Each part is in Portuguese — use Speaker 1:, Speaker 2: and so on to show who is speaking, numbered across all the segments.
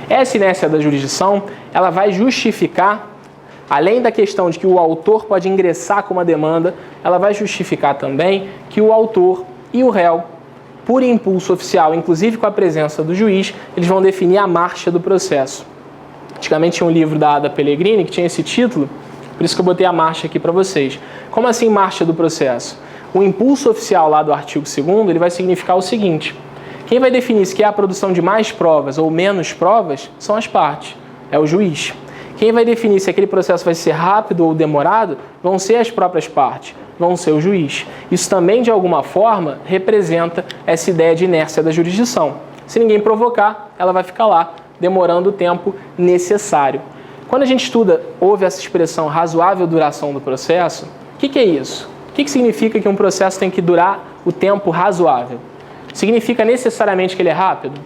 Speaker 1: Essa inércia da jurisdição, ela vai justificar, além da questão de que o autor pode ingressar com uma demanda, ela vai justificar também que o autor e o réu, por impulso oficial, inclusive com a presença do juiz, eles vão definir a marcha do processo. Antigamente tinha um livro da Ada Pellegrini que tinha esse título, por isso que eu botei a marcha aqui para vocês. Como assim marcha do processo? O impulso oficial lá do artigo 2º, ele vai significar o seguinte: quem vai definir se é a produção de mais provas ou menos provas são as partes, é o juiz. Quem vai definir se aquele processo vai ser rápido ou demorado vão ser as próprias partes, vão ser o juiz. Isso também, de alguma forma, representa essa ideia de inércia da jurisdição. Se ninguém provocar, ela vai ficar lá, demorando o tempo necessário. Quando a gente estuda, ouve essa expressão razoável duração do processo, o que é isso? O que significa que um processo tem que durar o tempo razoável? Significa necessariamente que ele é rápido?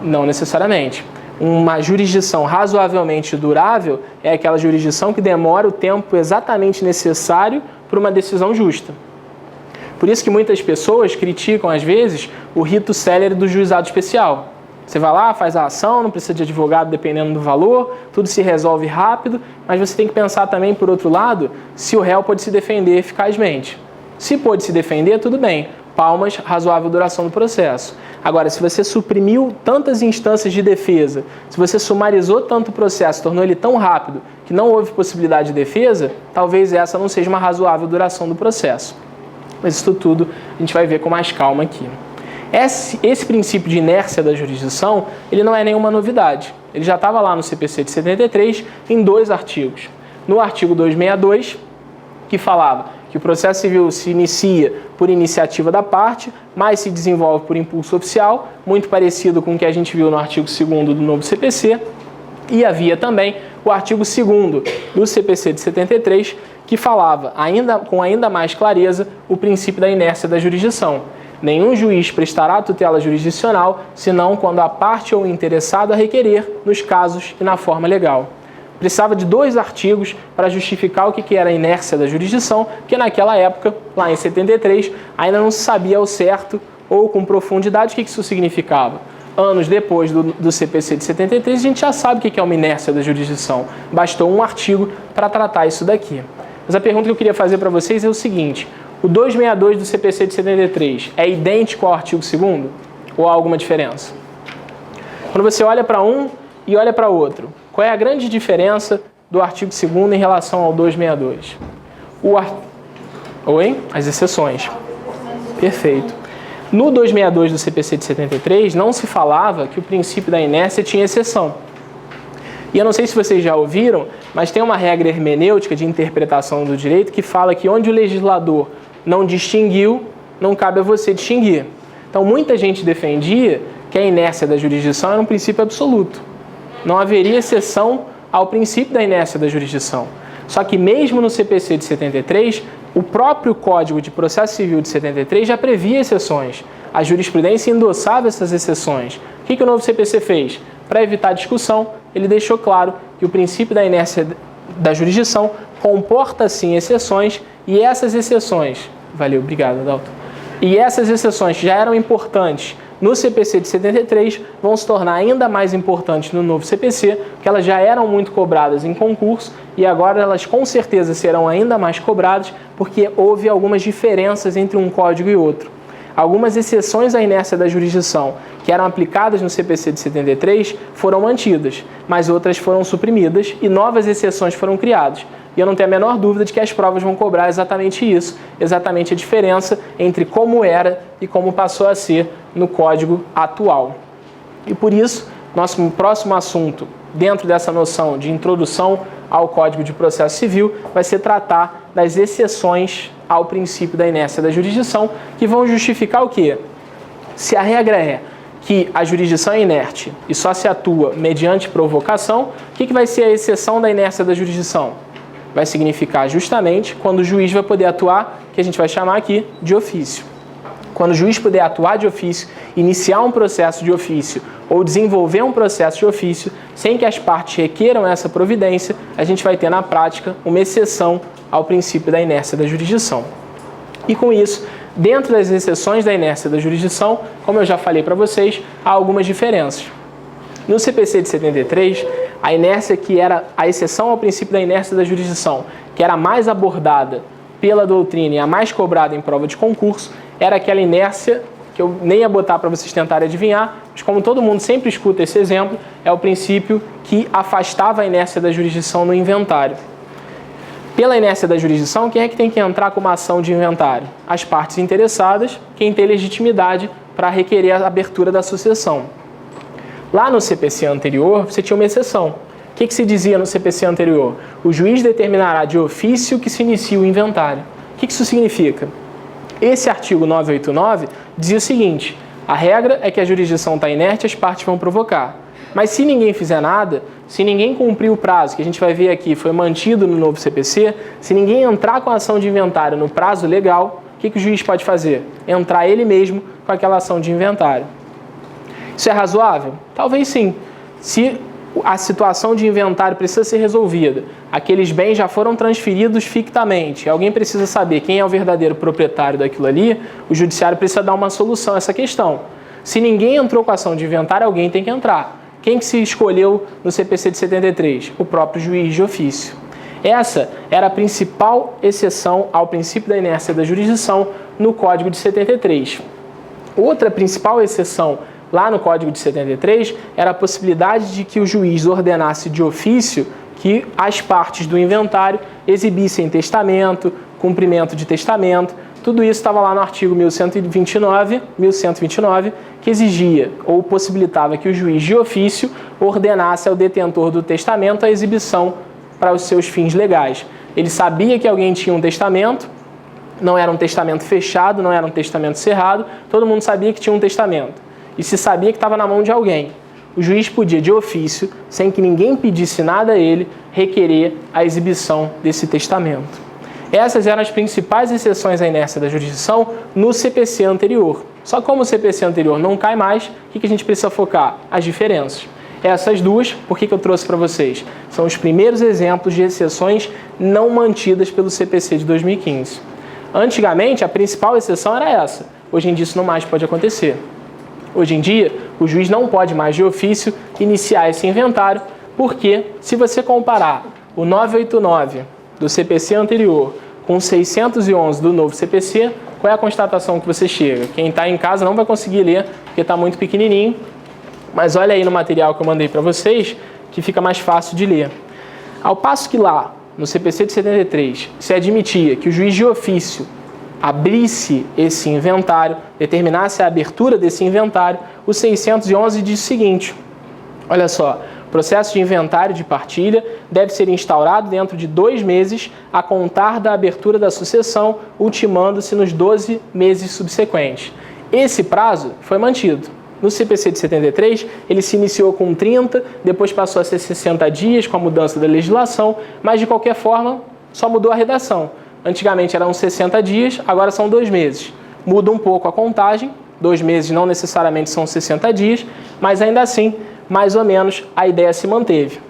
Speaker 1: Não necessariamente. Uma jurisdição razoavelmente durável é aquela jurisdição que demora o tempo exatamente necessário para uma decisão justa. Por isso que muitas pessoas criticam, às vezes, o rito célere do juizado especial. Você vai lá, faz a ação, não precisa de advogado dependendo do valor, tudo se resolve rápido, mas você tem que pensar também, por outro lado, se o réu pode se defender eficazmente. Se pode se defender, tudo bem. Palmas, razoável duração do processo. Agora, se você suprimiu tantas instâncias de defesa, se você sumarizou tanto o processo, tornou ele tão rápido que não houve possibilidade de defesa, talvez essa não seja uma razoável duração do processo. Mas isso tudo a gente vai ver com mais calma aqui. Esse princípio de inércia da jurisdição, ele não é nenhuma novidade. Ele já estava lá no CPC de 73 em 2 artigos. No artigo 262, que falava que o processo civil se inicia por iniciativa da parte, mas se desenvolve por impulso oficial, muito parecido com o que a gente viu no artigo 2º do novo CPC, e havia também o artigo 2º do CPC de 73, que falava, com ainda mais clareza, o princípio da inércia da jurisdição. Nenhum juiz prestará tutela jurisdicional, senão quando a parte ou o interessado a requerer, nos casos e na forma legal. Precisava de 2 artigos para justificar o que era a inércia da jurisdição, porque naquela época, lá em 73, ainda não se sabia ao certo ou com profundidade o que isso significava. Anos depois do CPC de 73, a gente já sabe o que é uma inércia da jurisdição. Bastou um artigo para tratar isso daqui. Mas a pergunta que eu queria fazer para vocês é o seguinte: o 262 do CPC de 73 é idêntico ao artigo 2º ou há alguma diferença? Quando você olha para um e olha para outro, qual é a grande diferença do artigo 2º em relação ao 262? As exceções. Perfeito. No 262 do CPC de 73, não se falava que o princípio da inércia tinha exceção. E eu não sei se vocês já ouviram, mas tem uma regra hermenêutica de interpretação do direito que fala que onde o legislador não distinguiu, não cabe a você distinguir. Então, muita gente defendia que a inércia da jurisdição era um princípio absoluto. Não haveria exceção ao princípio da inércia da jurisdição. Só que mesmo no CPC de 73, o próprio Código de Processo Civil de 73 já previa exceções. A jurisprudência endossava essas exceções. O que o novo CPC fez? Para evitar discussão, ele deixou claro que o princípio da inércia da jurisdição comporta, sim, exceções, e essas exceções... Valeu, obrigado, Adalto. E essas exceções que já eram importantes no CPC de 73 vão se tornar ainda mais importantes no novo CPC, porque elas já eram muito cobradas em concurso e agora elas com certeza serão ainda mais cobradas porque houve algumas diferenças entre um código e outro. Algumas exceções à inércia da jurisdição que eram aplicadas no CPC de 73 foram mantidas, mas outras foram suprimidas e novas exceções foram criadas. E eu não tenho a menor dúvida de que as provas vão cobrar exatamente isso, exatamente a diferença entre como era e como passou a ser no código atual. E por isso, nosso próximo assunto, dentro dessa noção de introdução ao Código de Processo Civil, vai ser tratar das exceções ao princípio da inércia da jurisdição, que vão justificar o quê? Se a regra é que a jurisdição é inerte e só se atua mediante provocação, o que vai ser a exceção da inércia da jurisdição? Vai significar justamente quando o juiz vai poder atuar, que a gente vai chamar aqui de ofício. Quando o juiz puder atuar de ofício, iniciar um processo de ofício ou desenvolver um processo de ofício, sem que as partes requeram essa providência, a gente vai ter na prática uma exceção ao princípio da inércia da jurisdição. E com isso, dentro das exceções da inércia da jurisdição, como eu já falei para vocês, há algumas diferenças. No CPC de 73, a inércia que era a exceção ao princípio da inércia da jurisdição, que era a mais abordada pela doutrina e a mais cobrada em prova de concurso, era aquela inércia que eu nem ia botar para vocês tentarem adivinhar, mas como todo mundo sempre escuta esse exemplo, é o princípio que afastava a inércia da jurisdição no inventário. Pela inércia da jurisdição, quem é que tem que entrar com uma ação de inventário? As partes interessadas, quem tem legitimidade para requerer a abertura da sucessão. Lá no CPC anterior, você tinha uma exceção. O que se dizia no CPC anterior? O juiz determinará de ofício que se inicie o inventário. O que isso significa? Esse artigo 989 dizia o seguinte: a regra é que a jurisdição está inerte, as partes vão provocar. Mas se ninguém fizer nada, se ninguém cumprir o prazo, que a gente vai ver aqui, foi mantido no novo CPC, se ninguém entrar com a ação de inventário no prazo legal, o que o juiz pode fazer? Entrar ele mesmo com aquela ação de inventário. Isso é razoável? Talvez sim. Se a situação de inventário precisa ser resolvida, aqueles bens já foram transferidos fictamente, alguém precisa saber quem é o verdadeiro proprietário daquilo ali, o judiciário precisa dar uma solução a essa questão. Se ninguém entrou com a ação de inventário, alguém tem que entrar. Quem que se escolheu no CPC de 73? O próprio juiz de ofício. Essa era a principal exceção ao princípio da inércia da jurisdição no Código de 73. Outra principal exceção lá no Código de 73 era a possibilidade de que o juiz ordenasse de ofício que as partes do inventário exibissem testamento, cumprimento de testamento. Tudo isso estava lá no artigo 1129, que exigia ou possibilitava que o juiz de ofício ordenasse ao detentor do testamento a exibição para os seus fins legais. Ele sabia que alguém tinha um testamento, não era um testamento fechado, não era um testamento cerrado, todo mundo sabia que tinha um testamento. E se sabia que estava na mão de alguém. O juiz podia, de ofício, sem que ninguém pedisse nada a ele, requerer a exibição desse testamento. Essas eram as principais exceções à inércia da jurisdição no CPC anterior. Só como o CPC anterior não cai mais, o que a gente precisa focar? As diferenças. Essas duas, por que eu trouxe para vocês? São os primeiros exemplos de exceções não mantidas pelo CPC de 2015. Antigamente, a principal exceção era essa. Hoje em dia, isso não mais pode acontecer. Hoje em dia, o juiz não pode mais de ofício iniciar esse inventário, porque se você comparar o 989 do CPC anterior com o 611 do novo CPC, qual é a constatação que você chega? Quem está em casa não vai conseguir ler, porque está muito pequenininho, mas olha aí no material que eu mandei para vocês, que fica mais fácil de ler. Ao passo que lá, no CPC de 73, se admitia que o juiz de ofício abrisse esse inventário, determinasse a abertura desse inventário, o 611 diz o seguinte: olha só, o processo de inventário de partilha deve ser instaurado dentro de 2 meses a contar da abertura da sucessão, ultimando-se nos 12 meses subsequentes. Esse prazo foi mantido. No CPC de 73, ele se iniciou com 30, depois passou a ser 60 dias com a mudança da legislação, mas de qualquer forma só mudou a redação. Antigamente eram 60 dias, agora são 2 meses. Muda um pouco a contagem, 2 meses não necessariamente são 60 dias, mas ainda assim, mais ou menos, a ideia se manteve.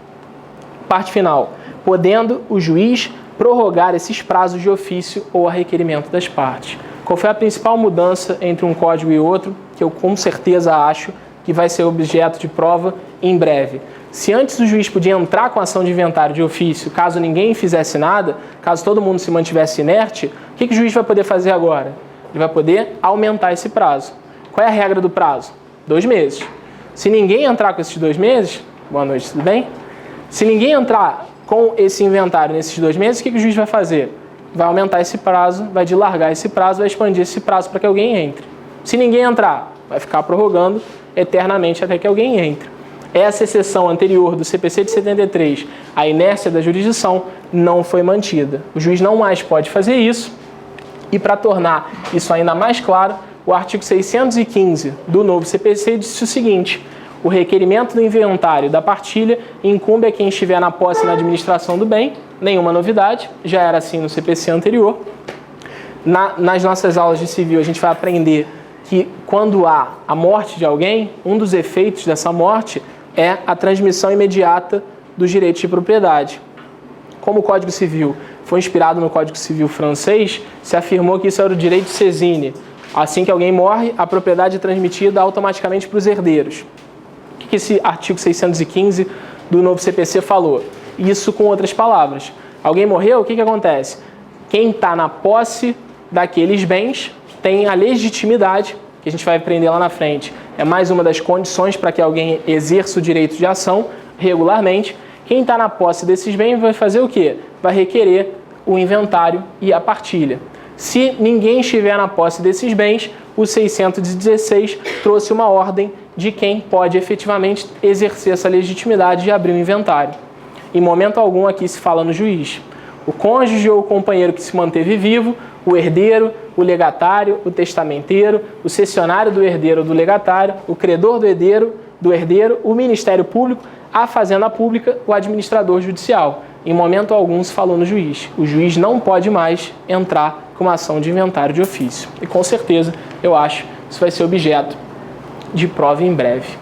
Speaker 1: Parte final. Podendo o juiz prorrogar esses prazos de ofício ou a requerimento das partes. Qual foi a principal mudança entre um código e outro, que eu com certeza acho que vai ser objeto de prova em breve? Se antes o juiz podia entrar com ação de inventário de ofício, caso ninguém fizesse nada, caso todo mundo se mantivesse inerte, o que o juiz vai poder fazer agora? Ele vai poder aumentar esse prazo. Qual é a regra do prazo? 2 meses. Se ninguém entrar com esses 2 meses, boa noite, tudo bem? Se ninguém entrar com esse inventário nesses 2 meses, o que o juiz vai fazer? Vai aumentar esse prazo, vai dilargar esse prazo, vai expandir esse prazo para que alguém entre. Se ninguém entrar, vai ficar prorrogando eternamente até que alguém entre. Essa exceção anterior do CPC de 73, a inércia da jurisdição, não foi mantida. O juiz não mais pode fazer isso. E para tornar isso ainda mais claro, o artigo 615 do novo CPC disse o seguinte: o requerimento do inventário da partilha incumbe a quem estiver na posse e na administração do bem. Nenhuma novidade, já era assim no CPC anterior. Nas nossas aulas de civil a gente vai aprender que quando há a morte de alguém, um dos efeitos dessa morte é a transmissão imediata dos direitos de propriedade. Como o Código Civil foi inspirado no Código Civil francês, se afirmou que isso era o direito de sésine. Assim que alguém morre, a propriedade é transmitida automaticamente para os herdeiros. O que esse artigo 615 do novo CPC falou? Isso com outras palavras. Alguém morreu, o que acontece? Quem está na posse daqueles bens tem a legitimidade, que a gente vai aprender lá na frente, é mais uma das condições para que alguém exerça o direito de ação regularmente. Quem está na posse desses bens vai fazer o quê? Vai requerer o inventário e a partilha. Se ninguém estiver na posse desses bens, o 616 trouxe uma ordem de quem pode efetivamente exercer essa legitimidade de abrir o inventário. Em momento algum aqui se fala no juiz. O cônjuge ou o companheiro que se manteve vivo, o herdeiro, o legatário, o testamenteiro, o cessionário do herdeiro ou do legatário, o credor do herdeiro, o Ministério Público, a Fazenda Pública, o administrador judicial. Em momento algum se falou no juiz. O juiz não pode mais entrar com uma ação de inventário de ofício. E com certeza, eu acho, isso vai ser objeto de prova em breve.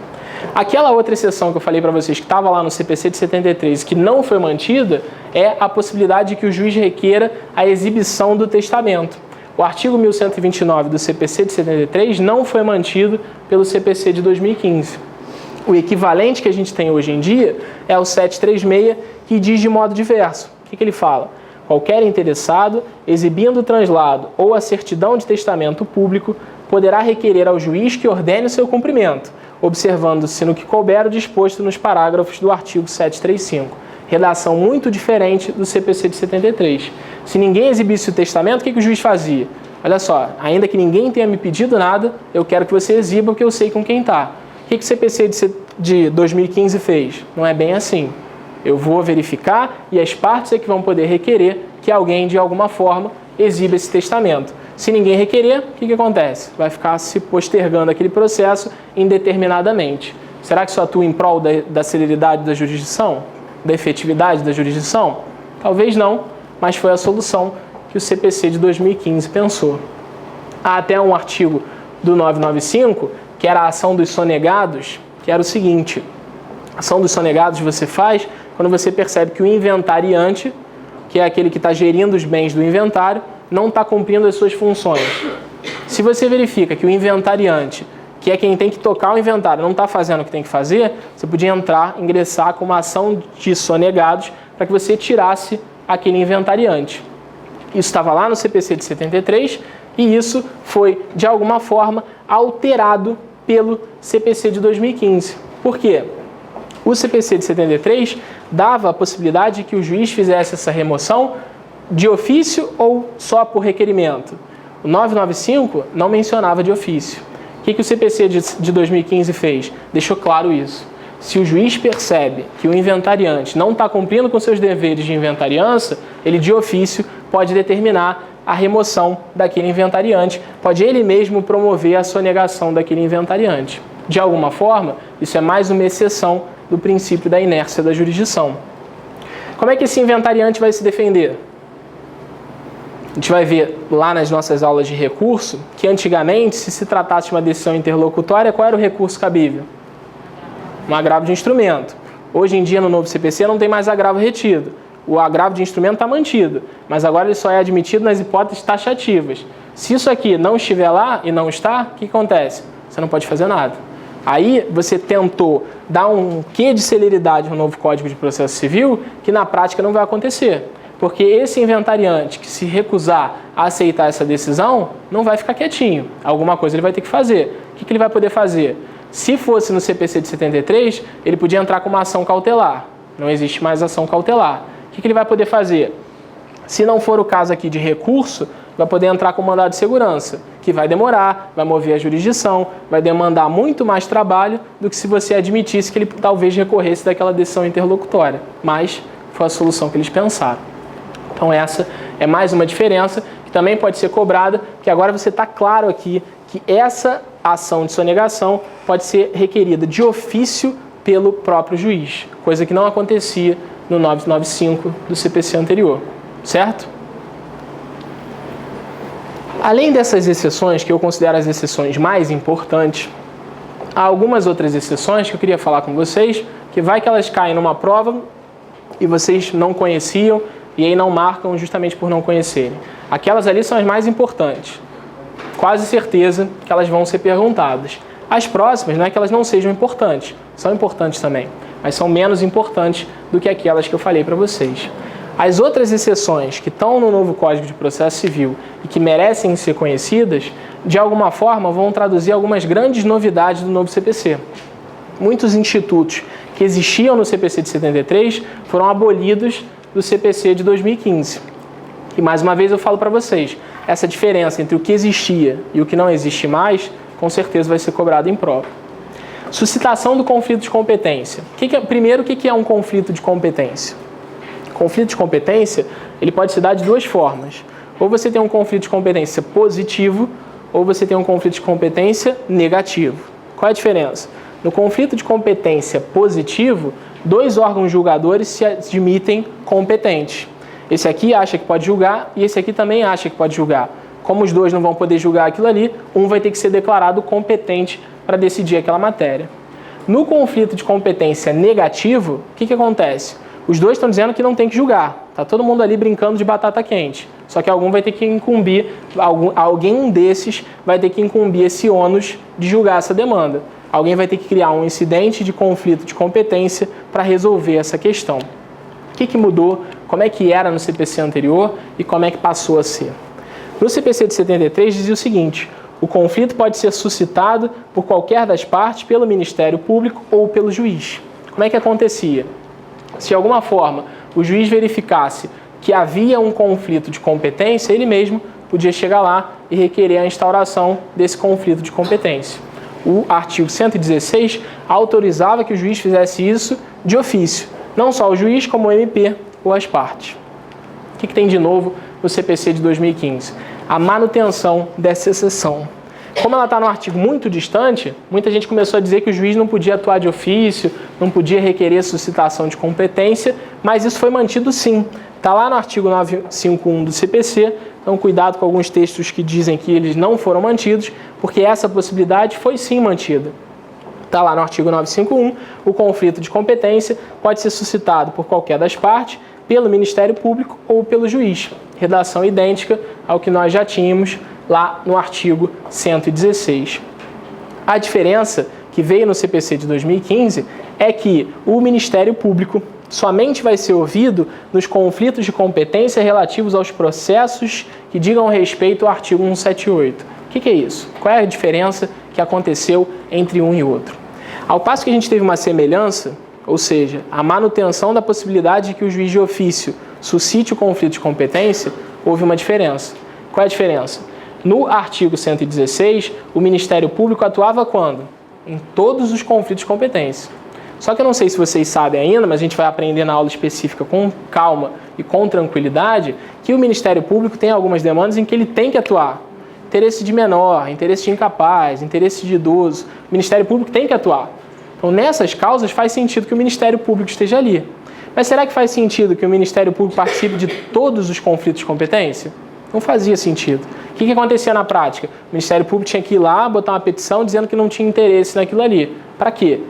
Speaker 1: Aquela outra exceção que eu falei para vocês, que estava lá no CPC de 73, que não foi mantida, é a possibilidade de que o juiz requeira a exibição do testamento. O artigo 1129 do CPC de 73 não foi mantido pelo CPC de 2015. O equivalente que a gente tem hoje em dia é o 736, que diz de modo diverso. O que ele fala? Qualquer interessado, exibindo o translado ou a certidão de testamento público, poderá requerer ao juiz que ordene o seu cumprimento, observando-se no que couber o disposto nos parágrafos do artigo 735. Redação muito diferente do CPC de 73. Se ninguém exibisse o testamento, o que o juiz fazia? Olha só, ainda que ninguém tenha me pedido nada, eu quero que você exiba porque eu sei com quem está. O que o CPC de 2015 fez? Não é bem assim. Eu vou verificar e as partes é que vão poder requerer que alguém, de alguma forma, exiba esse testamento. Se ninguém requerer, o que acontece? Vai ficar se postergando aquele processo indeterminadamente. Será que isso atua em prol da celeridade da jurisdição? Da efetividade da jurisdição? Talvez não, mas foi a solução que o CPC de 2015 pensou. Há até um artigo do 995, que era a ação dos sonegados, que era o seguinte: a ação dos sonegados você faz quando você percebe que o inventariante, que é aquele que está gerindo os bens do inventário, não está cumprindo as suas funções. Se você verifica que o inventariante, que é quem tem que tocar o inventário, não está fazendo o que tem que fazer, você podia ingressar com uma ação de sonegados para que você tirasse aquele inventariante. Isso estava lá no CPC de 73 e isso foi, de alguma forma, alterado pelo CPC de 2015. Por quê? O CPC de 73 dava a possibilidade de que o juiz fizesse essa remoção de ofício ou só por requerimento. O 995 não mencionava de ofício. O que o CPC de 2015 fez? Deixou claro isso. Se o juiz percebe que o inventariante não está cumprindo com seus deveres de inventariança, ele de ofício pode determinar a remoção daquele inventariante, pode ele mesmo promover a sonegação daquele inventariante. De alguma forma, isso é mais uma exceção do princípio da inércia da jurisdição. Como é que esse inventariante vai se defender? A gente vai ver lá nas nossas aulas de recurso que antigamente, se tratasse de uma decisão interlocutória, qual era o recurso cabível? Um agravo de instrumento. Hoje em dia, no novo CPC, não tem mais agravo retido. O agravo de instrumento está mantido, mas agora ele só é admitido nas hipóteses taxativas. Se isso aqui não estiver lá e não está, o que acontece? Você não pode fazer nada. Aí você tentou dar um quê de celeridade no novo Código de Processo Civil que na prática não vai acontecer. Porque esse inventariante que se recusar a aceitar essa decisão não vai ficar quietinho. Alguma coisa ele vai ter que fazer. O que ele vai poder fazer? Se fosse no CPC de 73, ele podia entrar com uma ação cautelar. Não existe mais ação cautelar. O que ele vai poder fazer? Se não for o caso aqui de recurso, vai poder entrar com mandado de segurança, que vai demorar, vai mover a jurisdição, vai demandar muito mais trabalho do que se você admitisse que ele talvez recorresse daquela decisão interlocutória. Mas foi a solução que eles pensaram. Então essa é mais uma diferença que também pode ser cobrada, porque agora você está claro aqui que essa ação de sonegação pode ser requerida de ofício pelo próprio juiz, coisa que não acontecia no 995 do CPC anterior, certo? Além dessas exceções, que eu considero as exceções mais importantes, há algumas outras exceções que eu queria falar com vocês, que vai que elas caem numa prova e vocês não conheciam e aí não marcam justamente por não conhecerem. Aquelas ali são as mais importantes. Quase certeza que elas vão ser perguntadas. As próximas não é que elas não sejam importantes, são importantes também, mas são menos importantes do que aquelas que eu falei para vocês. As outras exceções que estão no novo Código de Processo Civil e que merecem ser conhecidas, de alguma forma vão traduzir algumas grandes novidades do novo CPC. Muitos institutos que existiam no CPC de 73 foram abolidos do CPC de 2015. E mais uma vez eu falo para vocês, essa diferença entre o que existia e o que não existe mais, com certeza vai ser cobrado em prova. Suscitação do conflito de competência. Primeiro, o que é um conflito de competência? Conflito de competência, ele pode se dar de duas formas. Ou você tem um conflito de competência positivo, ou você tem um conflito de competência negativo. Qual é a diferença? No conflito de competência positivo, dois órgãos julgadores se admitem competentes. Esse aqui acha que pode julgar e esse aqui também acha que pode julgar. Como os dois não vão poder julgar aquilo ali, um vai ter que ser declarado competente para decidir aquela matéria. No conflito de competência negativo, o que acontece? Os dois estão dizendo que não tem que julgar. Está todo mundo ali brincando de batata quente. Só que alguém desses vai ter que incumbir esse ônus de julgar essa demanda. Alguém vai ter que criar um incidente de conflito de competência para resolver essa questão. O que mudou? Como é que era no CPC anterior e como é que passou a ser? No CPC de 73 dizia o seguinte: o conflito pode ser suscitado por qualquer das partes, pelo Ministério Público ou pelo juiz. Como é que acontecia? Se de alguma forma o juiz verificasse que havia um conflito de competência, ele mesmo podia chegar lá e requerer a instauração desse conflito de competência. O artigo 116 autorizava que o juiz fizesse isso de ofício, não só o juiz, como o MP ou as partes. O que tem de novo no CPC de 2015? A manutenção dessa exceção. Como ela está num artigo muito distante, muita gente começou a dizer que o juiz não podia atuar de ofício, não podia requerer suscitação de competência, mas isso foi mantido sim. Está lá no artigo 951 do CPC, então cuidado com alguns textos que dizem que eles não foram mantidos, porque essa possibilidade foi sim mantida. Está lá no artigo 951, o conflito de competência pode ser suscitado por qualquer das partes, pelo Ministério Público ou pelo juiz. Redação idêntica ao que nós já tínhamos lá no artigo 116. A diferença que veio no CPC de 2015 é que o Ministério Público somente vai ser ouvido nos conflitos de competência relativos aos processos que digam respeito ao artigo 178. O que é isso? Qual é a diferença que aconteceu entre um e outro? Ao passo que a gente teve uma semelhança, ou seja, a manutenção da possibilidade de que o juiz de ofício suscite o conflito de competência, houve uma diferença. Qual é a diferença? No artigo 116, o Ministério Público atuava quando? Em todos os conflitos de competência. Só que eu não sei se vocês sabem ainda, mas a gente vai aprender na aula específica com calma e com tranquilidade, que o Ministério Público tem algumas demandas em que ele tem que atuar. Interesse de menor, interesse de incapaz, interesse de idoso. O Ministério Público tem que atuar. Então, nessas causas, faz sentido que o Ministério Público esteja ali. Mas será que faz sentido que o Ministério Público participe de todos os conflitos de competência? Não fazia sentido. O que acontecia na prática? O Ministério Público tinha que ir lá, botar uma petição dizendo que não tinha interesse naquilo ali. Para quê?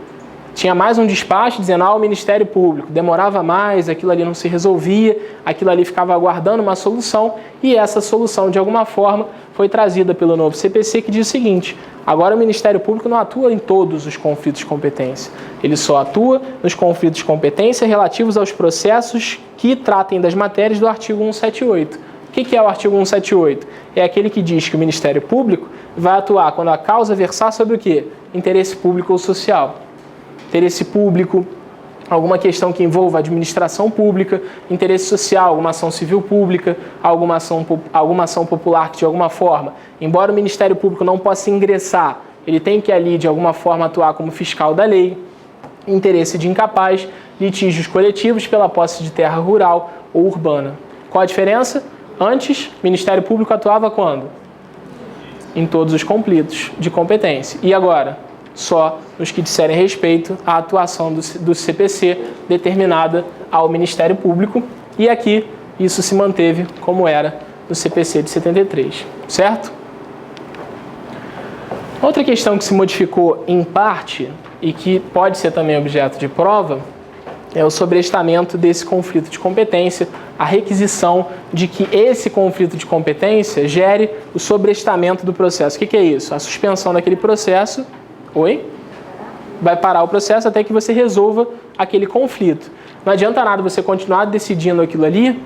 Speaker 1: Tinha mais um despacho dizendo, o Ministério Público demorava mais, aquilo ali não se resolvia, aquilo ali ficava aguardando uma solução, e essa solução, de alguma forma, foi trazida pelo novo CPC, que diz o seguinte: agora o Ministério Público não atua em todos os conflitos de competência, ele só atua nos conflitos de competência relativos aos processos que tratem das matérias do artigo 178. O que é o artigo 178? É aquele que diz que o Ministério Público vai atuar quando a causa versar sobre o quê? Interesse público ou social. Interesse público, alguma questão que envolva administração pública, interesse social, alguma ação civil pública, alguma ação popular que de alguma forma, embora o Ministério Público não possa ingressar, ele tem que ali de alguma forma atuar como fiscal da lei, interesse de incapaz, litígios coletivos pela posse de terra rural ou urbana. Qual a diferença? Antes, o Ministério Público atuava quando? Em todos os conflitos de competência. E agora? Só nos que disserem respeito à atuação do CPC determinada ao Ministério Público. E aqui isso se manteve como era no CPC de 73, certo? Outra questão que se modificou em parte e que pode ser também objeto de prova é o sobrestamento desse conflito de competência, a requisição de que esse conflito de competência gere o sobrestamento do processo. O que é isso? A suspensão daquele processo. Oi? vai parar o processo até que você resolva aquele conflito. Não adianta nada você continuar decidindo aquilo ali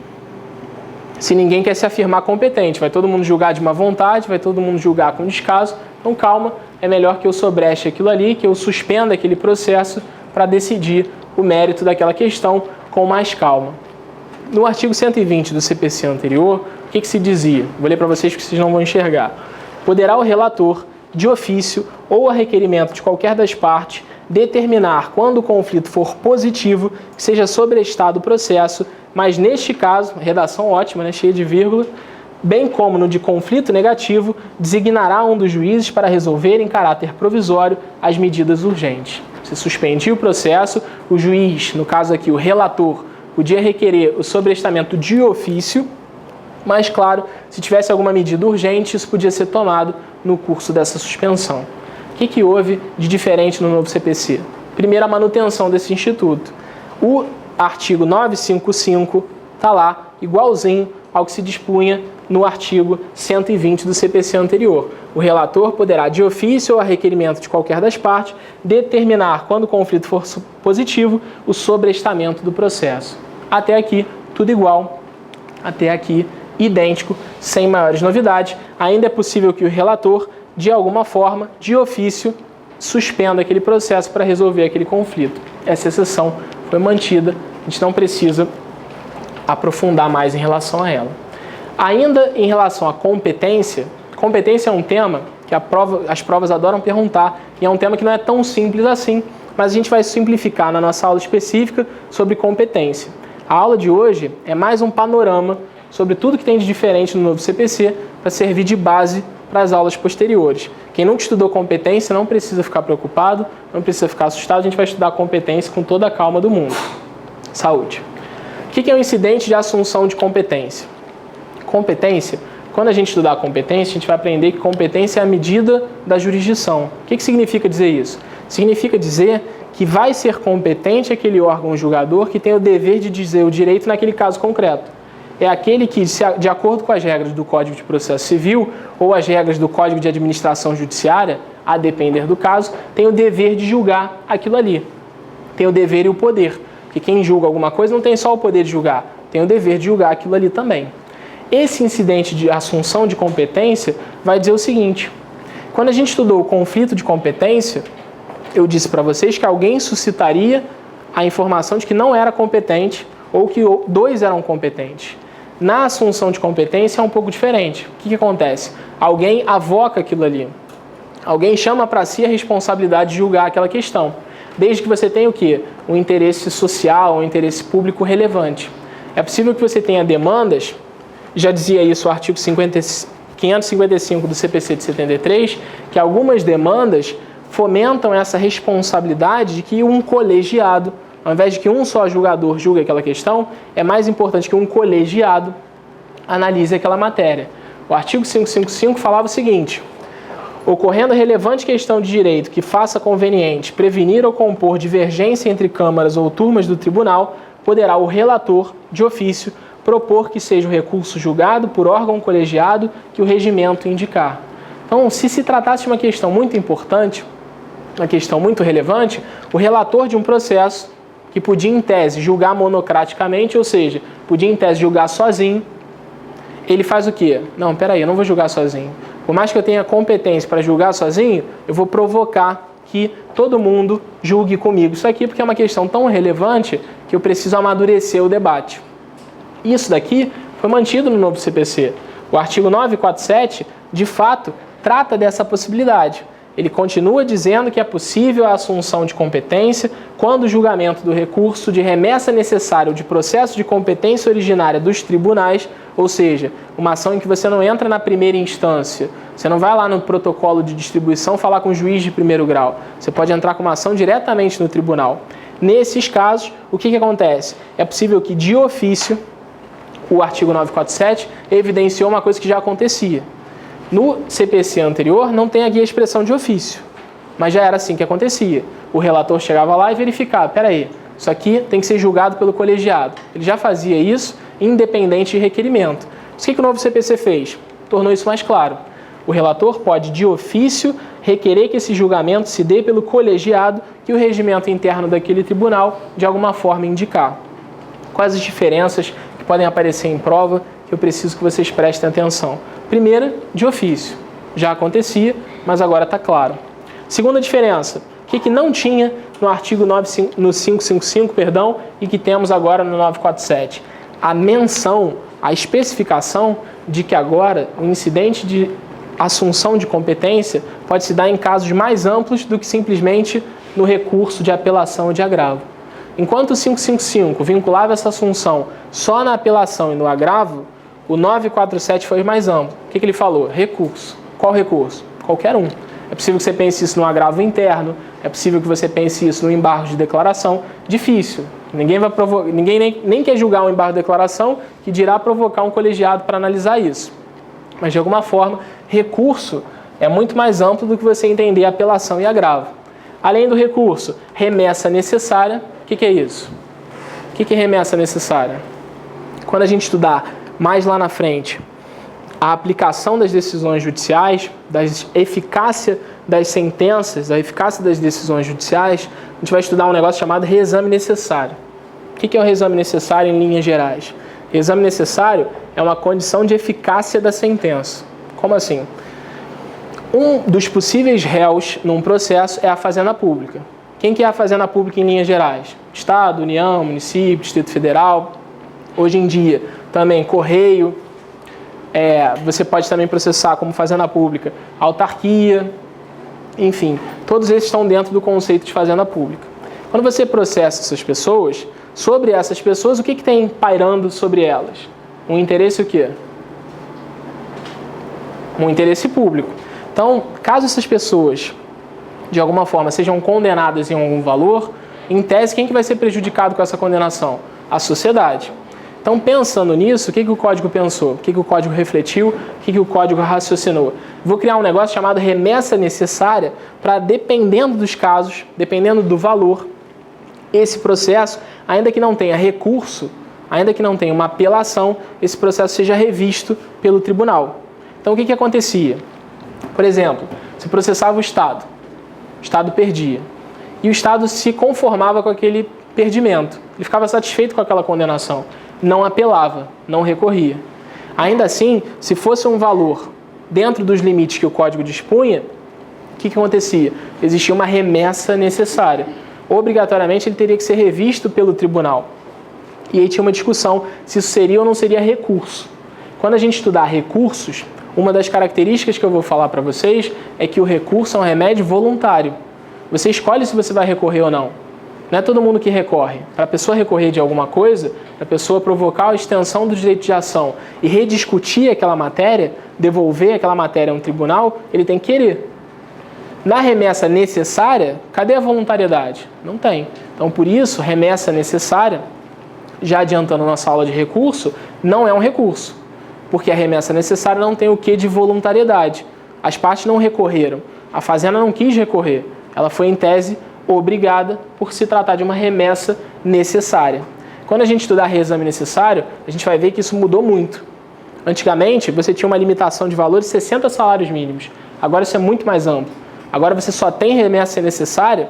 Speaker 1: se ninguém quer se afirmar competente. Vai todo mundo julgar de má vontade, vai todo mundo julgar com descaso. Então calma, é melhor que eu sobreche aquilo ali, que eu suspenda aquele processo para decidir o mérito daquela questão com mais calma. No artigo 120 do CPC anterior, o que se dizia? Vou ler para vocês que vocês não vão enxergar. Poderá o relator, de ofício ou a requerimento de qualquer das partes, determinar quando o conflito for positivo, que seja sobrestado o processo, mas neste caso, redação ótima, né, cheia de vírgula, bem como no de conflito negativo, designará um dos juízes para resolver em caráter provisório as medidas urgentes. Se suspendir o processo, o juiz, no caso aqui o relator, podia requerer o sobrestamento de ofício, mas claro, se tivesse alguma medida urgente, isso podia ser tomado no curso dessa suspensão. O que houve de diferente no novo CPC? Primeiro, a manutenção desse instituto. O artigo 955 está lá, igualzinho ao que se dispunha no artigo 120 do CPC anterior. O relator poderá, de ofício ou a requerimento de qualquer das partes, determinar, quando o conflito for positivo, o sobrestamento do processo. Até aqui, tudo igual. Até aqui, idêntico, sem maiores novidades. Ainda é possível que o relator, de alguma forma, de ofício, suspenda aquele processo para resolver aquele conflito. Essa exceção foi mantida, a gente não precisa aprofundar mais em relação a ela. Ainda em relação à competência, competência é um tema que as provas adoram perguntar, e é um tema que não é tão simples assim, mas a gente vai simplificar na nossa aula específica sobre competência. A aula de hoje é mais um panorama sobre tudo que tem de diferente no novo CPC para servir de base para as aulas posteriores. Quem nunca estudou competência não precisa ficar preocupado, não precisa ficar assustado, a gente vai estudar competência com toda a calma do mundo. Saúde. O que é um incidente de assunção de competência? Competência, quando a gente estudar competência, a gente vai aprender que competência é a medida da jurisdição. O que significa dizer isso? Significa dizer que vai ser competente aquele órgão julgador que tem o dever de dizer o direito naquele caso concreto. É aquele que, de acordo com as regras do Código de Processo Civil ou as regras do Código de Administração Judiciária, a depender do caso, tem o dever de julgar aquilo ali. Tem o dever e o poder. Porque quem julga alguma coisa não tem só o poder de julgar, tem o dever de julgar aquilo ali também. Esse incidente de assunção de competência vai dizer o seguinte: quando a gente estudou o conflito de competência, eu disse para vocês que alguém suscitaria a informação de que não era competente ou que dois eram competentes. Na assunção de competência é um pouco diferente. O que acontece? Alguém avoca aquilo ali. Alguém chama para si a responsabilidade de julgar aquela questão. Desde que você tenha o quê? Um interesse social, um interesse público relevante. É possível que você tenha demandas, já dizia isso o artigo 555 do CPC de 73, que algumas demandas fomentam essa responsabilidade de que um colegiado, ao invés de que um só julgador julgue aquela questão, é mais importante que um colegiado analise aquela matéria. O artigo 555 falava o seguinte: ocorrendo relevante questão de direito que faça conveniente prevenir ou compor divergência entre câmaras ou turmas do tribunal, poderá o relator, de ofício, propor que seja o recurso julgado por órgão colegiado que o regimento indicar. Então, se tratasse de uma questão muito importante, uma questão muito relevante, o relator de um processo que podia, em tese, julgar monocraticamente, ou seja, podia, em tese, julgar sozinho, ele faz o quê? Não, peraí, eu não vou julgar sozinho. Por mais que eu tenha competência para julgar sozinho, eu vou provocar que todo mundo julgue comigo isso aqui, porque é uma questão tão relevante que eu preciso amadurecer o debate. Isso daqui foi mantido no novo CPC. O artigo 947, de fato, trata dessa possibilidade. Ele continua dizendo que é possível a assunção de competência quando o julgamento do recurso de remessa necessário de processo de competência originária dos tribunais, ou seja, uma ação em que você não entra na primeira instância, você não vai lá no protocolo de distribuição falar com o juiz de primeiro grau, você pode entrar com uma ação diretamente no tribunal. Nesses casos, o que acontece? É possível que, de ofício, o artigo 947 evidenciou uma coisa que já acontecia. No CPC anterior não tem aqui a expressão de ofício, mas já era assim que acontecia. O relator chegava lá e verificava, peraí, isso aqui tem que ser julgado pelo colegiado. Ele já fazia isso independente de requerimento. O que o novo CPC fez? Tornou isso mais claro. O relator pode, de ofício, requerer que esse julgamento se dê pelo colegiado que e o regimento interno daquele tribunal de alguma forma indicar. Quais as diferenças que podem aparecer em prova que eu preciso que vocês prestem atenção? Primeira, de ofício. Já acontecia, mas agora está claro. Segunda diferença, o que não tinha no artigo 555, e que temos agora no 947? A menção, a especificação de que agora o incidente de assunção de competência pode se dar em casos mais amplos do que simplesmente no recurso de apelação ou de agravo. Enquanto o 555 vinculava essa assunção só na apelação e no agravo, o 947 foi mais amplo. O que ele falou? Recurso. Qual recurso? Qualquer um. É possível que você pense isso no agravo interno, é possível que você pense isso no embargo de declaração. Difícil. Ninguém nem quer julgar um embargo de declaração, que dirá provocar um colegiado para analisar isso. Mas, de alguma forma, recurso é muito mais amplo do que você entender apelação e agravo. Além do recurso, remessa necessária. O que é isso? O que é remessa necessária? Quando a gente estudar mais lá na frente a aplicação das decisões judiciais, da eficácia das sentenças, da eficácia das decisões judiciais, a gente vai estudar um negócio chamado reexame necessário. O que é o reexame necessário em linhas gerais? Reexame necessário é uma condição de eficácia da sentença. Como assim? Um dos possíveis réus num processo é a Fazenda Pública. Quem que é a Fazenda Pública em linhas gerais? Estado, União, município, Distrito Federal. Hoje em dia, também Correio. Você pode também processar como Fazenda Pública autarquia. Enfim, todos esses estão dentro do conceito de Fazenda Pública. Quando você processa essas pessoas, sobre essas pessoas, o que tem pairando sobre elas? Um interesse o quê? Um interesse público. Então, caso essas pessoas, de alguma forma, sejam condenadas em algum valor, em tese, quem que vai ser prejudicado com essa condenação? A sociedade. Então, pensando nisso, o que o código pensou? O que o código refletiu? O que o código raciocinou? Vou criar um negócio chamado remessa necessária para, dependendo dos casos, dependendo do valor, esse processo, ainda que não tenha recurso, ainda que não tenha uma apelação, esse processo seja revisto pelo tribunal. Então, o que acontecia? Por exemplo, se processava o Estado perdia, e o Estado se conformava com aquele perdimento, ele ficava satisfeito com aquela condenação, não apelava, não recorria. Ainda assim, se fosse um valor dentro dos limites que o Código dispunha, o que acontecia? Existia uma remessa necessária. Obrigatoriamente, ele teria que ser revisto pelo tribunal. E aí tinha uma discussão se isso seria ou não seria recurso. Quando a gente estudar recursos, uma das características que eu vou falar para vocês é que o recurso é um remédio voluntário. Você escolhe se você vai recorrer ou não. Não é todo mundo que recorre. Para a pessoa recorrer de alguma coisa, para a pessoa provocar a extensão do direito de ação e rediscutir aquela matéria, devolver aquela matéria a um tribunal, ele tem que querer. Na remessa necessária, cadê a voluntariedade? Não tem. Então, por isso, remessa necessária, já adiantando nossa aula de recurso, não é um recurso. Porque a remessa necessária não tem o quê de voluntariedade. As partes não recorreram. A Fazenda não quis recorrer. Ela foi, em tese, obrigada por se tratar de uma remessa necessária. Quando a gente estudar reexame necessário, a gente vai ver que isso mudou muito. Antigamente, você tinha uma limitação de valor de 60 salários mínimos. Agora isso é muito mais amplo. Agora você só tem remessa necessária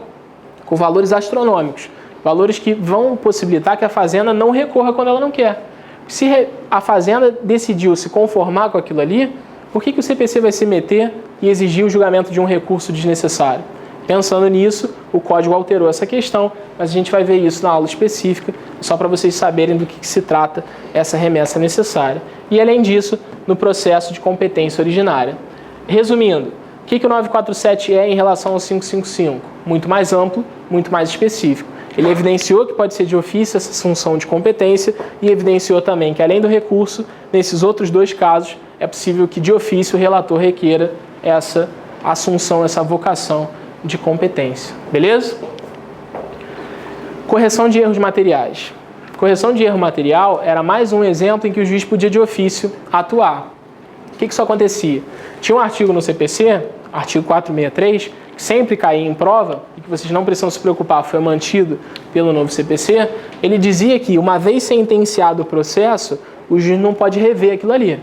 Speaker 1: com valores astronômicos. Valores que vão possibilitar que a Fazenda não recorra quando ela não quer. Se a Fazenda decidiu se conformar com aquilo ali, por que o CPC vai se meter e exigir o julgamento de um recurso desnecessário? Pensando nisso, o Código alterou essa questão, mas a gente vai ver isso na aula específica, só para vocês saberem do que se trata essa remessa necessária. E, além disso, no processo de competência originária. Resumindo, o que o 947 é em relação ao 555? Muito mais amplo, muito mais específico. Ele evidenciou que pode ser de ofício essa assunção de competência e evidenciou também que, além do recurso, nesses outros dois casos, é possível que de ofício o relator requeira essa assunção, essa vocação de competência. Beleza? Correção de erros materiais. Correção de erro material era mais um exemplo em que o juiz podia de ofício atuar. O que isso acontecia? Tinha um artigo no CPC, artigo 463, que sempre caía em prova, e que vocês não precisam se preocupar, foi mantido pelo novo CPC. Ele dizia que, uma vez sentenciado o processo, o juiz não pode rever aquilo ali.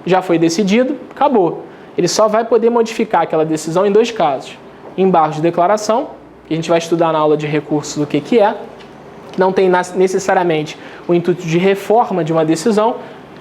Speaker 1: Já foi decidido, acabou. Ele só vai poder modificar aquela decisão em dois casos: embargo de declaração que a gente vai estudar na aula de recursos o que é, que não tem necessariamente o intuito de reforma de uma decisão,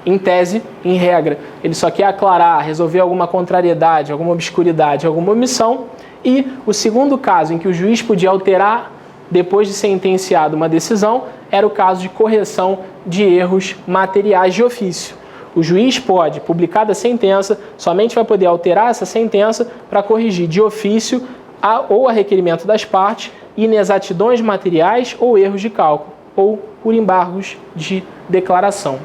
Speaker 1: em tese, em regra. Ele só quer aclarar, resolver alguma contrariedade, alguma obscuridade, alguma omissão. E o segundo caso em que o juiz podia alterar, depois de sentenciado uma decisão, era o caso de correção de erros materiais de ofício. O juiz pode, publicada a sentença, somente vai poder alterar essa sentença para corrigir de ofício ou a requerimento das partes inexatidões materiais ou erros de cálculo, ou por embargos de declaração.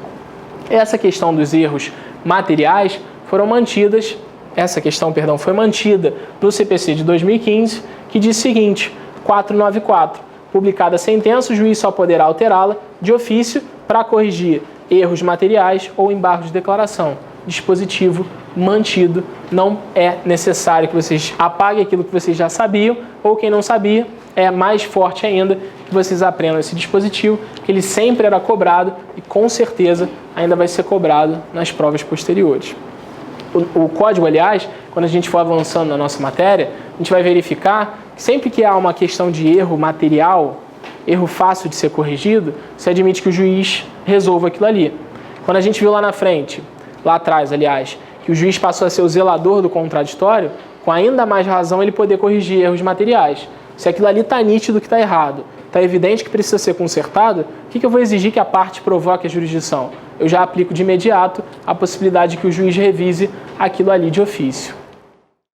Speaker 1: Essa questão dos erros materiais foi mantida no CPC de 2015, que diz o seguinte: 494. Publicada a sentença, o juiz só poderá alterá-la de ofício para corrigir erros materiais ou embargos de declaração. Dispositivo mantido. Não é necessário que vocês apaguem aquilo que vocês já sabiam, ou quem não sabia, é mais forte ainda que vocês aprendam esse dispositivo, que ele sempre era cobrado e com certeza ainda vai ser cobrado nas provas posteriores. O código, aliás, quando a gente for avançando na nossa matéria, a gente vai verificar que sempre que há uma questão de erro material, erro fácil de ser corrigido, se admite que o juiz resolva aquilo ali. Quando a gente viu lá na frente, lá atrás, aliás, que o juiz passou a ser o zelador do contraditório, com ainda mais razão ele poder corrigir erros materiais. Se aquilo ali está nítido que está errado, está evidente que precisa ser consertado, o que eu vou exigir que a parte provoque a jurisdição? Eu já aplico de imediato a possibilidade de que o juiz revise aquilo ali de ofício.